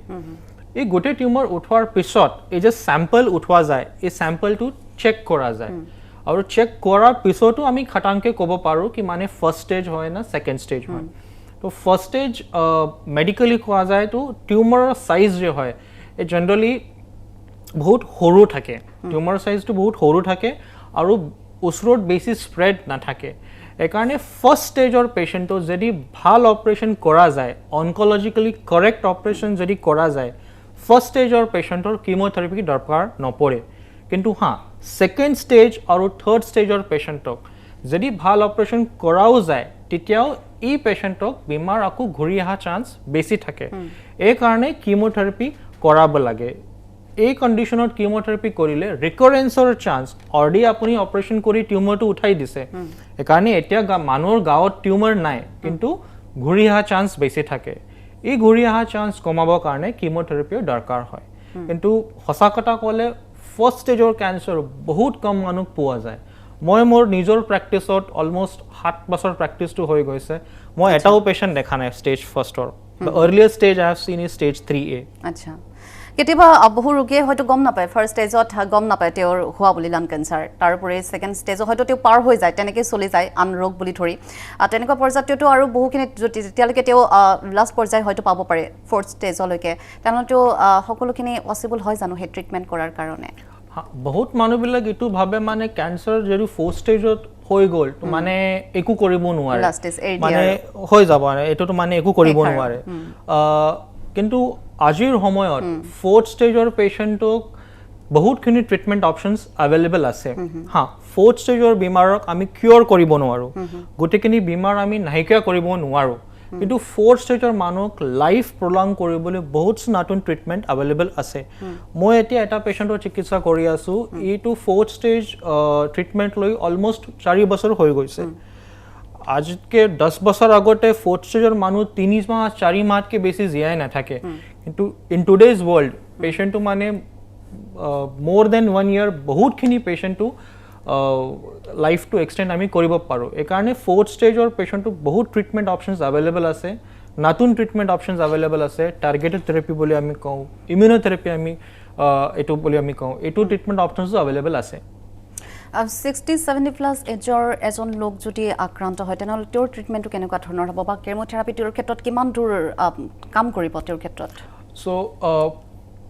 এই গোটেই টিউমাৰ উঠোৱাৰ পিছত এই যে চেম্পল উঠোৱা যায়, এই চেম্পলটো চেক কৰা যায় আৰু চেক কৰাৰ পিছতো আমি খাটাংকৈ ক'ব পাৰোঁ কি মানে ফাৰ্ষ্ট ষ্টেজ হয় না ছেকেণ্ড ষ্টেজ হয়। তো ফাৰ্ষ্ট ষ্টেজ মেডিকেলি কোৱা যায় তো টিউমাৰৰ চাইজ যে হয় এই জেনেৰেলি বহুত সৰু থাকে, টিউমাৰৰ চাইজটো বহুত সৰু থাকে আৰু ওচৰত বেছি স্প্ৰেড নাথাকে এইকাৰণে ফাৰ্ষ্ট ষ্টেজৰ পেচেণ্টৰ যদি ভাল অপাৰেশ্যন কৰা যায় অনকলজিকেলি কাৰেক্ট অপাৰেশ্যন যদি কৰা যায় ফাৰ্ষ্ট ষ্টেজৰ পেচেণ্টৰ কিমোথেৰাপি দৰকাৰ নপৰে কিন্তু হা সেকেন্ড ষ্টেজ আৰু থাৰ্ড ষ্টেজৰ পেচেণ্টক যদি ভাল অপাৰেশ্যন কৰাও যায় তেতিয়াও এই পেচেণ্টক বেমাৰ আকৌ ঘূৰি অহা চান্স বেছি থাকে এইকাৰণে কিমোথেৰাপি কৰাব লাগে এই কণ্ডিশ্যনত কিমোথেৰাপি কৰিলে ৰিকাৰেঞ্চৰ চান্স অলৰেডি আপুনি অপাৰেশ্যন কৰি টিউমাৰটো উঠাই দিছে এইকাৰণে এতিয়া মানুহৰ গাঁৱত টিউমাৰ নাই কিন্তু ঘূৰি অহা চান্স বেছি থাকে এই ঘূৰি অহা চান্স কমাবৰ কাৰণে কিমোথেৰাপিৰ দৰকাৰ হয় কিন্তু সঁচা কথা ক'লে ফাৰ্ষ্ট ষ্টেজৰ কেঞ্চাৰ বহুত কম মানুহ পোৱা যায় মই মোৰ নিজৰ প্ৰেক্টিছত অলমোষ্ট 7 বছৰ প্ৰেক্টিছটো হৈ গৈছে মই এটাও পেচেণ্ট দেখা নাই ষ্টেজ ফাৰ্ষ্টৰ the earliest stage I have seen is stage 3A আচ্ছা কেতিয়াবা বহু ৰোগীয়ে হয়তো গম নাপায় ফাৰ্ষ্ট ষ্টেজত গম নাপায় তেওঁৰ হোৱা বুলি লাং কেঞ্চাৰ তাৰোপৰি ছেকেণ্ড ষ্টেজত হয়তো তেওঁ পাৰ হৈ যায় তেনেকৈ চলি যায় আন ৰোগ বুলি ধৰি তেনেকুৱা পৰ্যায়তো আৰু বহুখিনি যেতিয়ালৈকে তেওঁ লাষ্ট পৰ্যায় হয়তো পাব পাৰে ফ'ৰ্থ ষ্টেজলৈকে তেনেহ'লেতো সকলোখিনি পচিবল হয় জানো সেই ট্ৰিটমেণ্ট কৰাৰ কাৰণে বহুত মানুহবিলাক এইটো ভাবে মানে কেঞ্চাৰ যদি ফ'ৰ্থ ষ্টেজত হৈ গ'ল তো মানে একো কৰিব নোৱাৰে মানে হৈ যাব এইটোতো মানে একো কৰিব নোৱাৰে কিন্তু আজিৰ সময়ত ফ'ৰ্থ ষ্টেজৰ পেচেণ্টক বহুতখিনি ট্ৰিটমেণ্ট অপশ্যনছ এভেইলেবল আছে হা ফ'ৰ্থ ষ্টেজৰ বেমাৰক আমি কিয়ৰ কৰিব নোৱাৰোঁ গোটেইখিনি বেমাৰ আমি নাইকিয়া কৰিব নোৱাৰোঁ কিন্তু ফ'ৰ্থ ষ্টেজৰ মানুহক লাইফ প্ৰলং কৰিবলৈ বহুত নতুন ট্ৰিটমেণ্ট এভেইলেবল আছে মই এতিয়া এটা পেচেণ্টৰ চিকিৎসা কৰি আছোঁ এইটো ফ'ৰ্থ ষ্টেজ ট্ৰিটমেণ্ট লৈ অলমষ্ট 4 বছৰ হৈ গৈছে আজকে 10 বছৰ আগতে ফ'ৰ্থ ষ্টেজৰ মানুহ 3 মাহ 4 মাহতকৈ বেছি জীয়াই নাথাকে কিন্তু ইন টুডেজ ৱৰ্ল্ড পেচেণ্টটো মানে মোৰ দেন 1 year বহুতখিনি পেচেণ্টটো লাইফটো এক্সটেণ্ড আমি কৰিব পাৰোঁ এইকাৰণে ফ'ৰ্থ ষ্টেজৰ পেচেণ্টটো বহুত ট্ৰিটমেণ্ট অপশ্যনছ এভেইলেবল আছে নতুন ট্ৰিটমেণ্ট অপশ্যনছ এভেইলেবল আছে টাৰ্গেটেড থেৰাপি বুলি আমি কওঁ ইমিউনোথেৰাপি আমি এইটো বুলি আমি কওঁ এইটো ট্ৰিটমেণ্ট অপশ্যনছো এভেইলেবল আছে 60-70 এজৰ এজন লোক যদি আক্ৰান্ত হয় তেনেহ'লে তেওঁৰ ট্ৰিটমেণ্টটো কেনেকুৱা ধৰণৰ হ'ব বা কেমোথেৰাপি তেওঁৰ ক্ষেত্ৰত কিমান দূৰ কাম কৰিব তেওঁৰ ক্ষেত্ৰত सो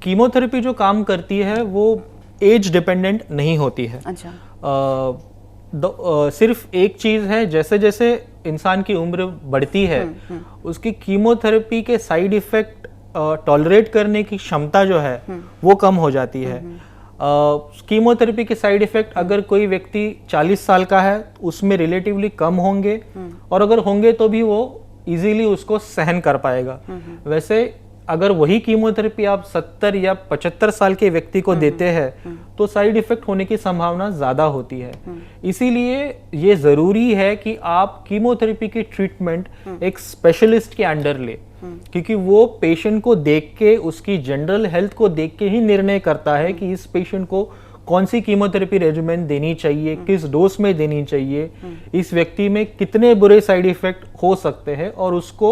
कीमोथेरेपी जो काम करती है वो एज डिपेंडेंट नहीं होती है अच्छा सिर्फ एक चीज़ है जैसे जैसे इंसान की उम्र बढ़ती है उसकी कीमोथेरेपी के साइड इफ़ेक्ट टॉलरेट करने की क्षमता जो है वो कम हो जाती है कीमोथेरेपी के साइड इफ़ेक्ट अगर कोई व्यक्ति 40 साल का है उसमें रिलेटिवली कम होंगे और अगर होंगे तो भी वो इजीली उसको सहन कर पाएगा वैसे अगर वही कीमोथेरेपी आप 70 या 75 साल के व्यक्ति को देते हैं तो साइड इफेक्ट होने की संभावना ज़्यादा होती है इसीलिए ये ज़रूरी है कि आप कीमोथेरेपी की ट्रीटमेंट एक स्पेशलिस्ट के अंडर ले क्योंकि वो पेशेंट को देख के उसकी जनरल हेल्थ को देख के ही निर्णय करता है कि इस पेशेंट को कौन सी कीमोथेरेपी रेजिमेंट देनी चाहिए किस डोज में देनी चाहिए इस व्यक्ति में कितने बुरे साइड इफेक्ट हो सकते हैं और उसको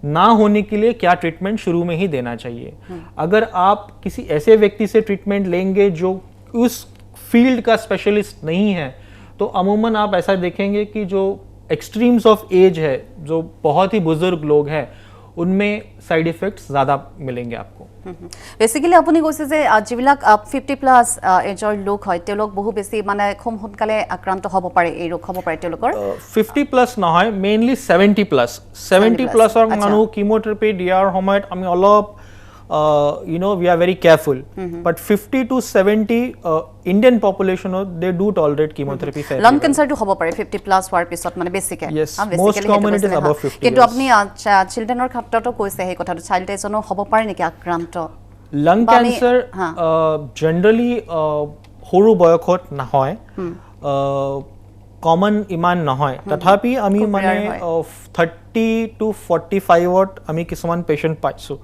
ना होने के लिए क्या ट्रीटमेंट शुरू में ही देना चाहिए अगर आप किसी ऐसे व्यक्ति से ट्रीटमेंट लेंगे जो उस फील्ड का स्पेशलिस्ट नहीं है तो अमूमन आप ऐसा देखेंगे कि जो एक्सट्रीम्स ऑफ एज है जो बहुत ही बुजुर्ग लोग हैं उनमें साइड इफेक्ट्स ज़्यादा मिलेंगे आपको बेसिकली আপুনি কৈছে যে যিবিলাক 50+ এজৰ লোক হয় তেওঁলোক বহু বেছি মানে খুব সোনকালে আক্ৰান্ত হ'ব পাৰে এই ৰোগ হ'ব পাৰে তেওঁলোকৰ 50+ নহয় মেইনলি 70+ মানুহ কিমোথেৰাপি দিয়াৰ সময়ত আমি অলপ we are very careful but 50 to 70 Indian population they do tolerate chemotherapy fairly lung cancer to hobo pare 50+ হোৱাৰ পিছত মানে বেছিকে yes most common it is above 50 কিন্তু আপনি চিলড্ৰেনৰ ক্ষেত্ৰতো কৈছে এই কথাটো চাইল্ড এজনো হ'ব পাৰে নেকি আক্ৰান্ত lung cancer generally সৰু বয়সত নহয় কমন ইমান নহয় তথাপি আমি মানে 30 to 45ত আমি কিছুমান পেশেন্ট পাইছো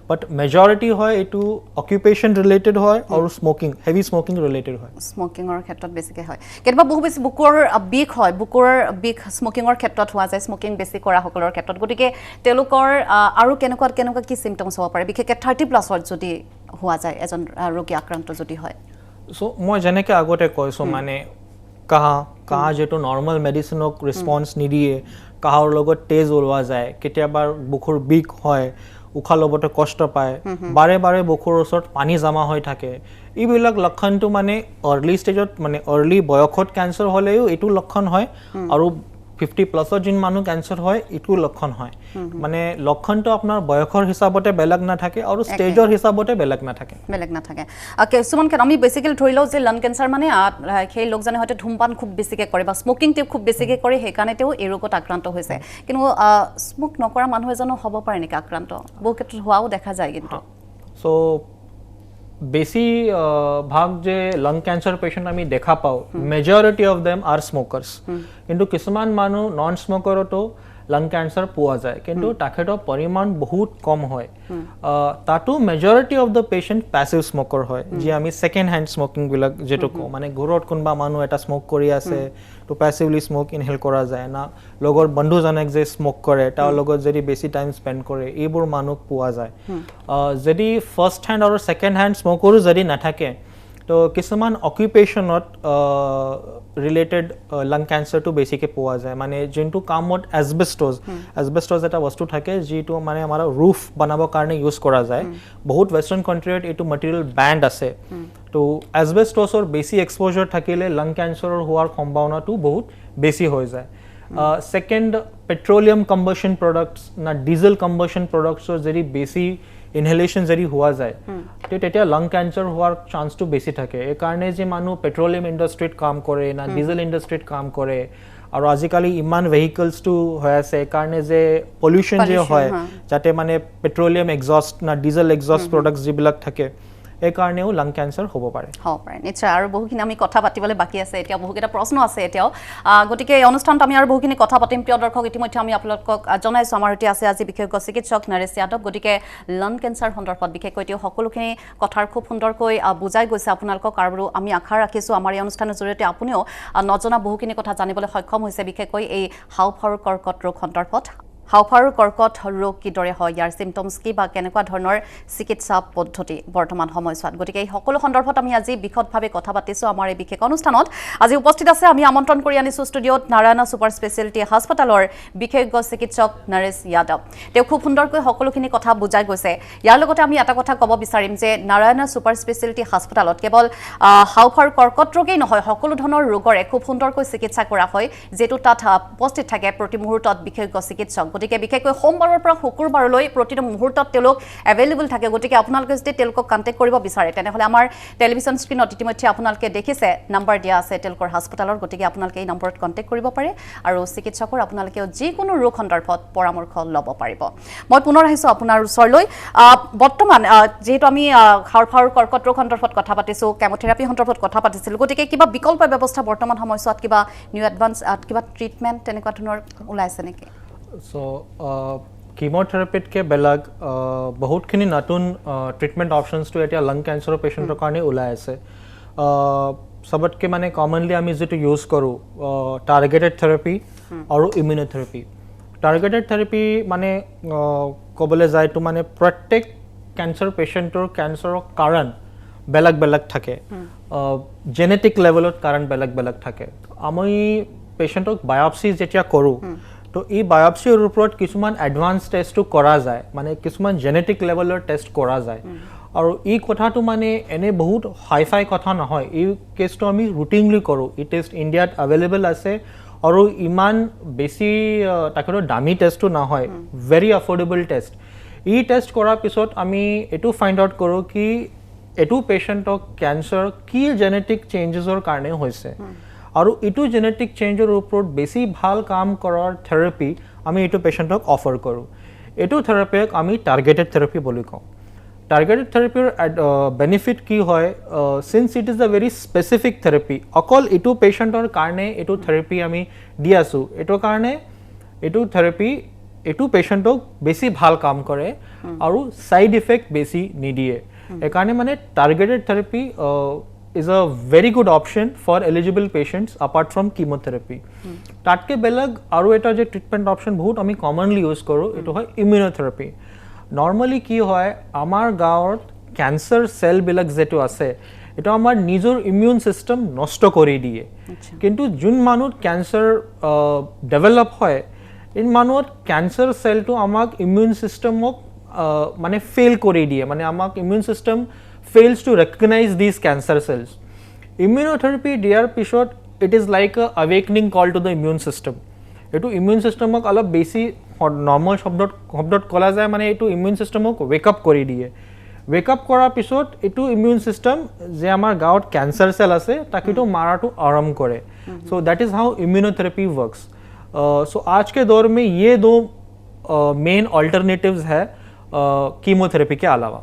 বাট মেজৰিটি হয় এটো অকুপেশন ৰিলেটেড হয় আৰু স্মোকিং হেভি স্মোকিং ৰিলেটেড হয় স্মোকিংৰ ক্ষেত্ৰত বেছিকে হয় কেতিয়াবা বহু বেছি বুকুৰ বিষ হয় বুকুৰ বিষ স্মোকিংৰ ক্ষেত্ৰত হোৱা যায় স্মোকিং বেছি কৰা সকলৰ ক্ষেত্ৰত গতিকে তেওঁলোকৰ আৰু কেনেকুৱা কি সিম্পটমছ হ'ব পাৰে বিশেষকৈ 30+ত যদি হোৱা যায় এজন ৰোগী আক্ৰান্ত যদি হয় সো মই যেনেকৈ আগতে কৈছো মানে কাহ যেটো নৰ্মেল মেডিচিনক ৰেসপন্স নিদিয়ে কাহৰ লগত তেজ ওলোৱা যায় কেতিয়াবা বুকুৰ বিষ হয় উশাহ ল'বতে কষ্ট পায় বাৰে বাৰে বুকুৰ ওচৰত পানী জমা হৈ থাকে এইবিলাক লক্ষণটো মানে আৰ্লি ষ্টেজত মানে আৰ্লি বয়সত কেঞ্চাৰ হ'লেও এইটো লক্ষণ হয় আৰু 50 প্লাছৰ যোন মানুহ কেঞ্চাৰ হয় এইটো লক্ষণ হয় মানে লক্ষণটো আপোনাৰ বয়সৰ হিচাপতে বেলেগ নাথাকে আৰু ষ্টেজৰ হিচাপতে বেলেগ নাথাকে কিছুমান আমি বেছিকেলি ধৰি লওঁ যে লাং কেঞ্চাৰ মানে সেই লোকজনে হয়তো ধূমপান খুব বেছিকৈ কৰে বা স্মকিং তেওঁ খুব বেছিকৈ কৰে সেইকাৰণে তেওঁ এই ৰোগত আক্ৰান্ত হৈছে কিন্তু স্মক নকৰা মানুহ এজনো হ'ব পাৰে নেকি আক্ৰান্ত বহু ক্ষেত্ৰত হোৱাও দেখা যায় কিন্তু সো বেছি ভাগ যে লং কেঞ্চাৰ পেশেন্ট আমি দেখা পাওঁ মেজৰিটি অফ দেম আৰ স্মোকাৰ্ছ কিন্তু কিছুমান মানুহ নন স্মোকাৰতো লং কেঞ্চাৰ পোৱা যায় কিন্তু তাখেতৰ পৰিমাণ বহুত কম হয় তাতো majority of the patient passive smoker হয় যে আমি সেকেন্ড হ্যান্ড স্মোকিং বিলাক যেটো কওঁ মানে ঘৰত কোনোবা মানুহ এটা স্মোক কৰি আছে তো পেছিভলি স্মোক ইনহেল কৰা যায় না লগৰ বন্ধুজনক যে স্মোক কৰে তাৰ লগত যদি বেছি টাইম স্পেন্ড কৰে এইবোৰ মানুহ পোৱা যায় যদি ফাৰ্স্ট হ্যান্ড আৰু সেকেন্ড হ্যান্ড স্মোকাৰো যদি নাথাকে তো কিছুমান অকুপেশনত ৰিলেটেড লং কেঞ্চাৰটো বেছিকৈ পোৱা যায় মানে যোনটো কামত এছবেষ্টছ এটা বস্তু থাকে যিটো মানে আমাৰ ৰুফ বনাবৰ কাৰণে ইউজ কৰা যায় বহুত ৱেষ্টাৰ্ণ কাণ্ট্ৰিত এইটো মেটেৰিয়েল বেণ্ড আছে তো এছবেষ্টছৰ বেছি এক্সপ'জাৰ থাকিলে লং কেঞ্চাৰৰ হোৱাৰ সম্ভাৱনাটো বহুত বেছি হৈ যায় সেকেন্ড পেট্ৰলিয়াম কম্বাশ্যন প্ৰডাক্টছ না ডিজেল কম্বাশ্যন প্ৰডাক্টছৰ যদি বেছি ইনহেলেশ্যন যদি হোৱা যায় তেতিয়া লং কেঞ্চাৰ হোৱাৰ চান্সটো বেছি থাকে এই কাৰণে যে মানুহ পেট্ৰলিয়াম ইণ্ডাষ্ট্ৰীত কাম কৰে না ডিজেল ইণ্ডাষ্ট্ৰীত কাম কৰে আৰু আজিকালি ইমান ভেহিকলছটো হৈ আছে কাৰণে যে পলিউশ্যন যে হয় যাতে মানে পেট্ৰলিয়াম এক্সষ্ট না ডিজেল এক্সষ্ট প্ৰডাক্টছ যিবিলাক থাকে এই কাৰণেও লং কেঞ্চাৰ হ'ব পাৰে নিশ্চয় আৰু বহুখিনি আমি কথা পাতিবলৈ বাকী আছে এতিয়া বহুকেইটা প্ৰশ্ন আছে এতিয়াও গতিকে এই অনুষ্ঠানত আমি আৰু বহুখিনি কথা পাতিম প্ৰিয় দৰ্শক ইতিমধ্যে আমি আপোনালোকক জনাইছোঁ আমাৰ সৈতে আছে আজি বিশেষজ্ঞ চিকিৎসক নৰেশ যাদৱ গতিকে লং কেঞ্চাৰ সন্দৰ্ভত বিশেষকৈ তেওঁ সকলোখিনি কথাৰ খুব সুন্দৰকৈ বুজাই গৈছে আপোনালোকক আৰু আমি আশা ৰাখিছোঁ আমাৰ এই অনুষ্ঠানৰ জৰিয়তে আপুনিও নজনা বহুখিনি কথা জানিবলৈ সক্ষম হৈছে বিশেষকৈ এই হাওঁফাওঁৰ কৰ্কট ৰোগ সন্দৰ্ভত হাওঁফাওঁৰ কৰ্কট ৰোগ কিদৰে হয় ইয়াৰ চিমটমছ কি বা কেনেকুৱা ধৰণৰ চিকিৎসা পদ্ধতি বৰ্তমান সময়ছোৱাত গতিকে এই সকলো সন্দৰ্ভত আমি আজি বিশদভাৱে কথা পাতিছোঁ আমাৰ এই বিশেষ অনুষ্ঠানত আজি উপস্থিত আছে আমি আমন্ত্ৰণ কৰি আনিছোঁ ষ্টুডিঅ'ত নাৰায়ণা ছুপাৰ স্পেচিয়েলিটি হাস্পতালৰ বিশেষজ্ঞ চিকিৎসক নৰেশ যাদৱ তেওঁ খুব সুন্দৰকৈ সকলোখিনি কথা বুজাই গৈছে ইয়াৰ লগতে আমি এটা কথা ক'ব বিচাৰিম যে নাৰায়ণা ছুপাৰ স্পেচিয়েলিটি হাস্পতালত কেৱল হাওঁফাওঁৰ কৰ্কট ৰোগেই নহয় সকলো ধৰণৰ ৰোগৰে খুব সুন্দৰকৈ চিকিৎসা কৰা হয় যিটো তাত উপস্থিত থাকে প্ৰতি মুহূৰ্তত বিশেষজ্ঞ চিকিৎসক গতিকে বিশেষকৈ সোমবাৰৰ পৰা শুকুৰবাৰলৈ প্ৰতিটো মুহূৰ্তত তেওঁলোক এভেইলেবল থাকে গতিকে আপোনালোকে যদি তেওঁলোকক কণ্টেক্ট কৰিব বিচাৰে তেনেহ'লে আমাৰ টেলিভিছন স্ক্ৰীণত ইতিমধ্যে আপোনালোকে দেখিছে নম্বৰ দিয়া আছে তেওঁলোকৰ হাস্পতালৰ গতিকে আপোনালোকে এই নম্বৰত কণ্টেক্ট কৰিব পাৰে আৰু চিকিৎসকৰ আপোনালোকে যিকোনো ৰোগ সন্দৰ্ভত পৰামৰ্শ ল'ব পাৰিব মই পুনৰ আহিছোঁ আপোনাৰ ওচৰলৈ বৰ্তমান যিহেতু আমি হাওঁফাওঁৰ কৰ্কট ৰোগ সন্দৰ্ভত কথা পাতিছোঁ কেমোথেৰাপি সন্দৰ্ভত কথা পাতিছিলোঁ গতিকে কিবা বিকল্প ব্যৱস্থা বৰ্তমান সময়ছোৱাত কিবা নিউ এডভান্স কিবা ট্ৰিটমেণ্ট তেনেকুৱা ধৰণৰ ওলাইছে নেকি সো কিমোথেৰাপিতকৈ বেলেগ বহুতখিনি নতুন ট্ৰিটমেণ্ট অপশ্যনছটো এতিয়া লং কেঞ্চাৰৰ পেচেণ্টৰ কাৰণে ওলাই আছে চবতকৈ মানে কমনলি আমি যিটো ইউজ কৰোঁ টাৰ্গেটেড থেৰাপি আৰু ইমিউন'থেৰাপি টাৰ্গেটেড থেৰাপি মানে ক'বলৈ যায় তো মানে প্ৰত্যেক কেঞ্চাৰ পেচেণ্টৰ কেঞ্চাৰৰ কাৰণ বেলেগ বেলেগ থাকে জেনেটিক লেভেলত কাৰণ বেলেগ বেলেগ থাকে আমি পেচেণ্টক বায়'পচি যেতিয়া কৰোঁ তো এই বায়'পচিৰ ওপৰত কিছুমান এডভান্স টেষ্টটো কৰা যায় মানে কিছুমান জেনেটিক লেভেলৰ টেষ্ট কৰা যায় আৰু এই কথাটো মানে এনে বহুত হাই-ফাই কথা নহয় এই কেছটো আমি ৰুটিনলি কৰোঁ এই টেষ্ট ইণ্ডিয়াত এভেইলেবল আছে আৰু ইমান বেছি তাকেতো দামী টেষ্টটো নহয় ভেৰি এফৰ্ডেবল টেষ্ট এই টেষ্ট কৰাৰ পিছত আমি এইটো ফাইণ্ড আউট কৰোঁ কি এইটো পেচেণ্টক কেঞ্চাৰ কি জেনেটিক চেঞ্জেছৰ কাৰণে হৈছে আৰু এইটো জেনেটিক চেঞ্জৰ ওপৰত বেছি ভাল কাম কৰাৰ থেৰাপি আমি এইটো পেচেণ্টক অফাৰ কৰোঁ এইটো থেৰাপিক আমি টাৰ্গেটেড থেৰাপি বুলি কওঁ টাৰ্গেটেড থেৰাপিৰ বেনিফিট কি হয় signs it is a very specific therapy অকল এইটো পেচেণ্টৰ কাৰণে এইটো থেৰাপি আমি দি আছোঁ এইটোৰ কাৰণে এইটো থেৰাপি এইটো পেচেণ্টক বেছি ভাল কাম কৰে আৰু ছাইড ইফেক্ট বেছি নিদিয়ে এইকাৰণে মানে targeted therapy is a very good option for eligible patients apart from chemotherapy. তাতকে বেলেগ আৰু এটা যে ট্ৰিটমেণ্ট অপশ্যন বহুত আমি কমনলি ইউজ কৰোঁ এইটো হয় ইমিউন'থেৰাপি নৰ্মেলি কি হয় আমাৰ গাঁৱত কেঞ্চাৰ চেলবিলাক যিটো আছে এইটো আমাৰ নিজৰ ইমিউন ছিষ্টেম নষ্ট কৰি দিয়ে কিন্তু যোন মানুহত কেঞ্চাৰ ডেভেলপ হয় এই মানুহত কেঞ্চাৰ চেলটো আমাক ইমিউন ছিষ্টেমক माने फेल कर दिए माने आमाक immune system fails to recognise this cancer cells immunotherapy दियार पिছত it is like a awakening call to the immune system एटू इम्यून सिस्टमक अलप बेसी नॉर्मल शब्दत कला जाय माने एटू इम्यून सिस्टमक वेकअप कर दिए वेकअप करार पिছত एटू इम्यून सिस्टम जे आमार गाँवत कैंसर सेल आछे ताकिटो माराटो आरम्भ करे so that is how immunotherapy works so आज के दौर में ये दो मेन अल्टरनेटिव्स है कीमोथेरेपी के अलावा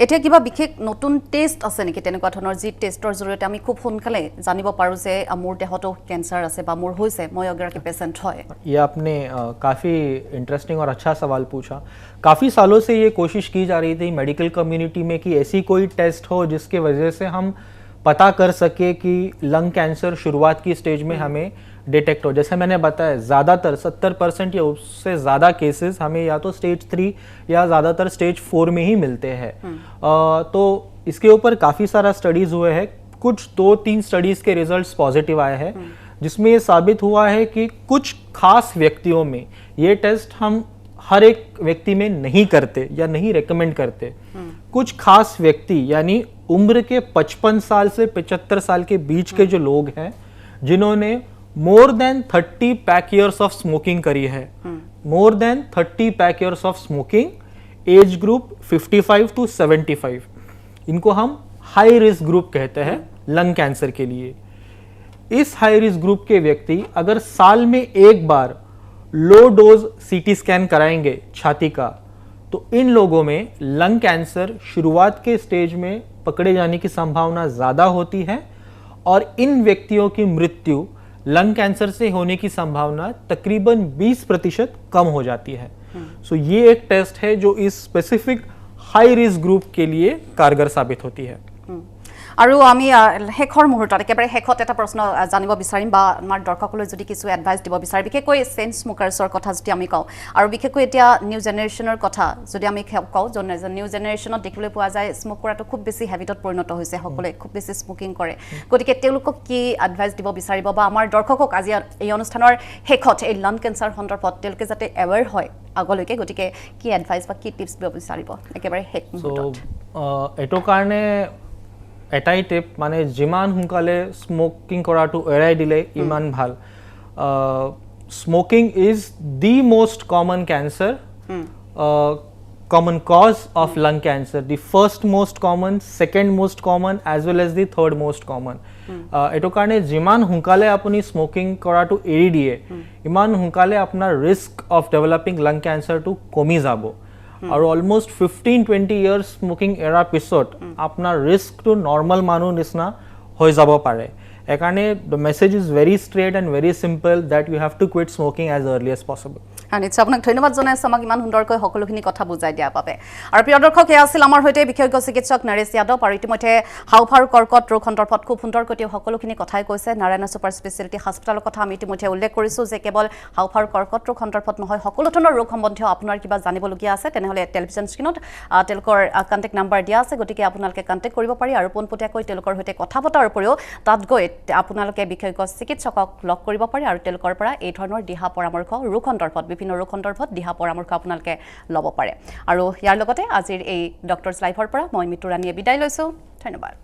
এতিয়া কিবা বিশেষ নতুন টেষ্ট আছে নেকি তেনেকুৱা ধৰণৰ যি টেষ্টৰ জৰিয়তে আমি খুব সোনকালে জানিব পাৰো যে মোৰ দেহতো কেঞ্চাৰ আছে বা মোৰ হৈছে মই এগৰাকী পেশেন্ট হয় ये आपने काफ़ी इंटरेस्टिंग और अच्छा सवाल पूछा काफ़ी सालों से ये कोशिश की जा रही थी मेडिकल कम्युनिटी में कि ऐसी कोई टेस्ट हो जिसके वजह से हम पता कर सके कि लंग कैंसर शुरुआत की स्टेज में हमें डिटेक्ट हो जैसे मैंने बताया ज़्यादातर 70% या उससे ज़्यादा केसेस हमें या तो स्टेज 3 या ज़्यादातर स्टेज 4 में ही मिलते हैं तो इसके ऊपर काफ़ी सारा स्टडीज़ हुए हैं कुछ 2-3 स्टडीज़ के रिजल्ट्स पॉजिटिव आए हैं जिसमें ये साबित हुआ है कि कुछ खास व्यक्तियों में ये टेस्ट हम हर एक व्यक्ति में नहीं करते या नहीं रेकमेंड करते कुछ खास व्यक्ति यानी उम्र के 55 साल से 75 साल के बीच के जो लोग हैं जिन्होंने more than 30 pack years of smoking करी है more than 30 pack years of smoking age group 55 to 75 इनको हम हाई रिस्क ग्रुप कहते हैं लंग कैंसर के लिए इस हाई रिस्क ग्रुप के व्यक्ति अगर साल में एक बार लो डोज सीटी स्कैन कराएंगे छाती का तो इन लोगों में लंग कैंसर शुरुआत के स्टेज में पकड़े जाने की संभावना ज़्यादा होती है और इन व्यक्तियों की मृत्यु लंग कैंसर से होने की संभावना तकरीबन 20% कम हो जाती है सो ये एक टेस्ट है जो इस स्पेसिफिक हाई रिस्क ग्रुप के लिए कारगर साबित होती है আৰু আমি শেষৰ মুহূৰ্তত একেবাৰে শেষত এটা প্ৰশ্ন জানিব বিচাৰিম বা আমাৰ দৰ্শকলৈ যদি কিছু এডভাইচ দিব বিচাৰে বিশেষকৈ চেইন স্মোকাৰ্ছৰ কথা যদি আমি কওঁ আৰু বিশেষকৈ এতিয়া নিউ জেনেৰেশ্যনৰ কথা যদি আমি কওঁ নিউ জেনেৰেশ্যনত দেখিবলৈ পোৱা যায় স্মোক কৰাটো খুব বেছি হেবিটত পৰিণত হৈছে সকলোৱে খুব বেছি স্মোকিং কৰে গতিকে তেওঁলোকক কি এডভাইচ দিব বিচাৰিব বা আমাৰ দৰ্শকক আজি এই অনুষ্ঠানৰ শেষত এই লাং কেঞ্চাৰ সন্দৰ্ভত তেওঁলোকে যাতে এৱেৰ হয় আগলৈকে গতিকে কি এডভাইচ বা কি টিপছ দিব বিচাৰিব একেবাৰে শেষ মুহূৰ্তত এইটো কাৰণে এটাই টিপ মানে যিমান সোনকালে স্মোকিং কৰাটো এৰাই দিলে ইমান ভাল smoking is the most common cancer common cause of lung cancer the first most common second most common as well as the third most common এটো কাৰণে যিমান সোনকালে আপুনি স্মোকিং কৰাটো এৰি দিয়ে ইমান সোনকালে আপোনাৰ ৰিস্ক অফ ডেভেলপিং লং ক্যান্সাৰটো কমি যাব और ऑलमोस्ट 15-20 इयर्स स्मोकिंग एरा पिছত अपना रिस्क टू नॉर्मल मानु निसना हो जाबो पारे एकाने the message is very straight and very simple that you have to quit smoking as early as possible নিশ্চয় আপোনাক ধন্যবাদ জনাইছো আমাক ইমান সুন্দৰকৈ সকলোখিনি কথা বুজাই দিয়াৰ বাবে আৰু প্ৰিয় দৰ্শক এয়া আছিল আমাৰ সৈতে বিশেষজ্ঞ চিকিৎসক নৰেশ যাদৱ আৰু ইতিমধ্যে হাওফাওৰ কৰ্কট ৰোগ সন্দৰ্ভত খুব সুন্দৰকৈ সকলোখিনি কথাই কৈছে নাৰায়ণ ছুপাৰ স্পেচিয়েলিটি হস্পিটেলৰ কথা আমি ইতিমধ্যে উল্লেখ কৰিছো যে কেৱল হাওফাওৰ কৰ্কট ৰোগ সন্দৰ্ভত নহয় সকলো ধৰণৰ ৰোগ সম্বন্ধীয় আপোনাৰ কিবা জানিবলগীয়া আছে তেনেহলে টেলিভিছন স্ক্ৰীনত তেওঁলোকৰ কণ্টেক্ট নাম্বাৰ দিয়া আছে গতিকে আপোনালোকে কণ্টেক্ট কৰিব পাৰি আৰু পোনপটীয়াকৈ তেওঁলোকৰ সৈতে কথা পতাৰ উপৰিও তাত গৈ আপোনালোকে বিশেষজ্ঞ চিকিৎসকক লগ কৰিব পাৰি আৰু তেওঁলোকৰ পৰা এই ধৰণৰ দিহা পৰামৰ্শ ৰোগ সন্দৰ্ভত বিভিন্ন ৰোগ সন্দৰ্ভত দিহা পৰামৰ্শ আপোনালোকে ল'ব পাৰে আৰু ইয়াৰ লগতে আজিৰ এই ডক্টৰছ লাইফৰ পৰা মই মিতু ৰাণীয়ে বিদায় লৈছো ধন্যবাদ